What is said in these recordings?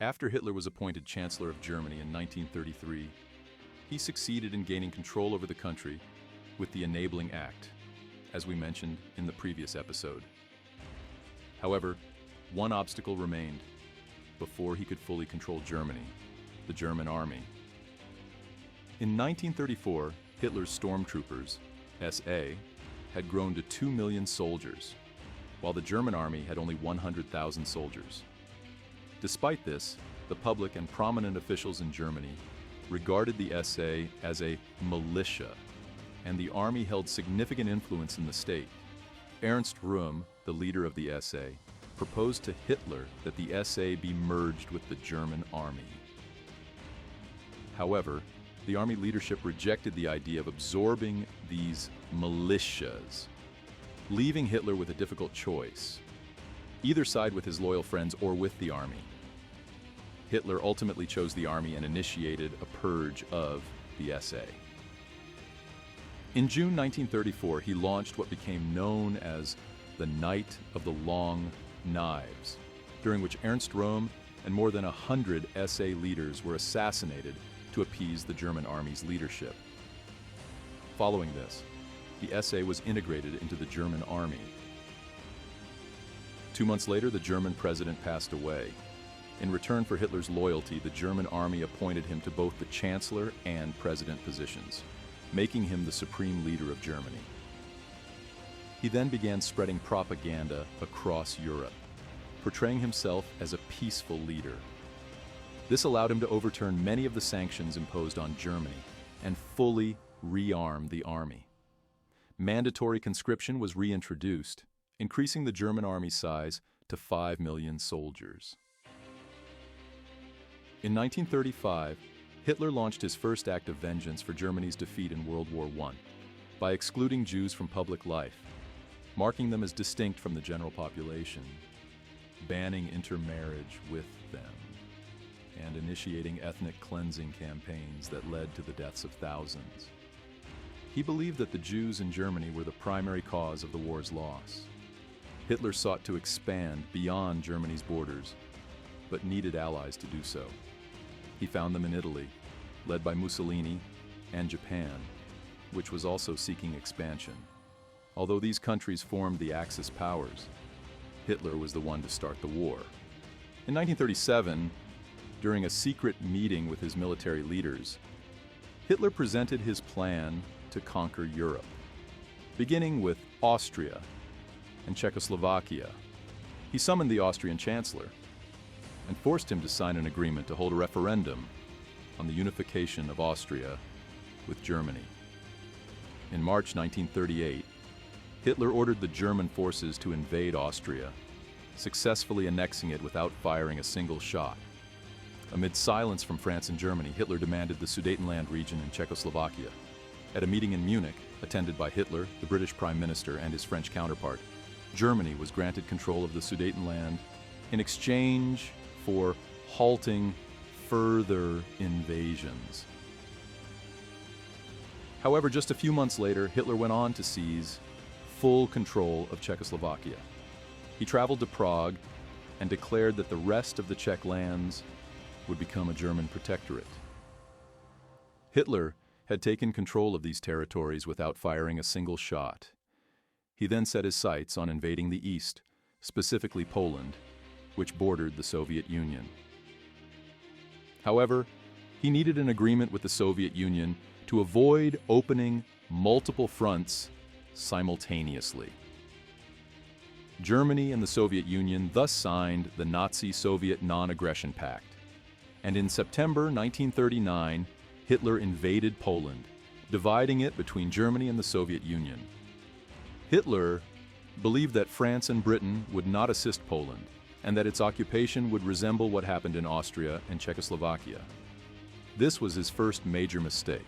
After Hitler was appointed Chancellor of Germany in 1933, he succeeded in gaining control over the country with the Enabling Act, as we mentioned in the previous episode. However, one obstacle remained before he could fully control Germany: the German army. In 1934, Hitler's stormtroopers, SA, had grown to 2 million soldiers, while the German army had only 100,000 soldiers. Despite this, the public and prominent officials in Germany regarded the SA as a militia, and the army held significant influence in the state. Ernst Röhm, the leader of the SA, proposed to Hitler that the SA be merged with the German army. However, the army leadership rejected the idea of absorbing these militias, leaving Hitler with a difficult choice: either side with his loyal friends or with the army. Hitler ultimately chose the army and initiated a purge of the SA. In June 1934, he launched what became known as the Night of the Long Knives, during which Ernst Röhm and more than 100 SA leaders were assassinated to appease the German army's leadership. Following this, the SA was integrated into the German army. 2 months later, the German president passed away. In return for Hitler's loyalty, the German army appointed him to both the chancellor and president positions, making him the supreme leader of Germany. He then began spreading propaganda across Europe, portraying himself as a peaceful leader. This allowed him to overturn many of the sanctions imposed on Germany and fully rearm the army. Mandatory conscription was reintroduced, increasing the German army's size to 5 million soldiers. In 1935, Hitler launched his first act of vengeance for Germany's defeat in World War I by excluding Jews from public life, marking them as distinct from the general population, banning intermarriage with them, and initiating ethnic cleansing campaigns that led to the deaths of thousands. He believed that the Jews in Germany were the primary cause of the war's loss. Hitler sought to expand beyond Germany's borders, but needed allies to do so. He found them in Italy, led by Mussolini, and Japan, which was also seeking expansion. Although these countries formed the Axis powers, Hitler was the one to start the war. In 1937, during a secret meeting with his military leaders, Hitler presented his plan to conquer Europe, beginning with Austria and Czechoslovakia. He summoned the Austrian chancellor and forced him to sign an agreement to hold a referendum on the unification of Austria with Germany. In March 1938, Hitler ordered the German forces to invade Austria, successfully annexing it without firing a single shot. Amid silence from France and Germany, Hitler demanded the Sudetenland region in Czechoslovakia. At a meeting in Munich, attended by Hitler, the British Prime Minister, and his French counterpart, Germany was granted control of the Sudetenland in exchange for halting further invasions. However, just a few months later, Hitler went on to seize full control of Czechoslovakia. He traveled to Prague and declared that the rest of the Czech lands would become a German protectorate. Hitler had taken control of these territories without firing a single shot. He then set his sights on invading the east, specifically Poland, which bordered the Soviet Union. However, he needed an agreement with the Soviet Union to avoid opening multiple fronts simultaneously. Germany and the Soviet Union thus signed the Nazi-Soviet Non-Aggression Pact, and in September 1939, Hitler invaded Poland, dividing it between Germany and the Soviet Union. Hitler believed that France and Britain would not assist Poland, and that its occupation would resemble what happened in Austria and Czechoslovakia. This was his first major mistake,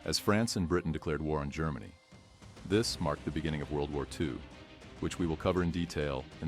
as France and Britain declared war on Germany. This marked the beginning of World War II, which we will cover in detail in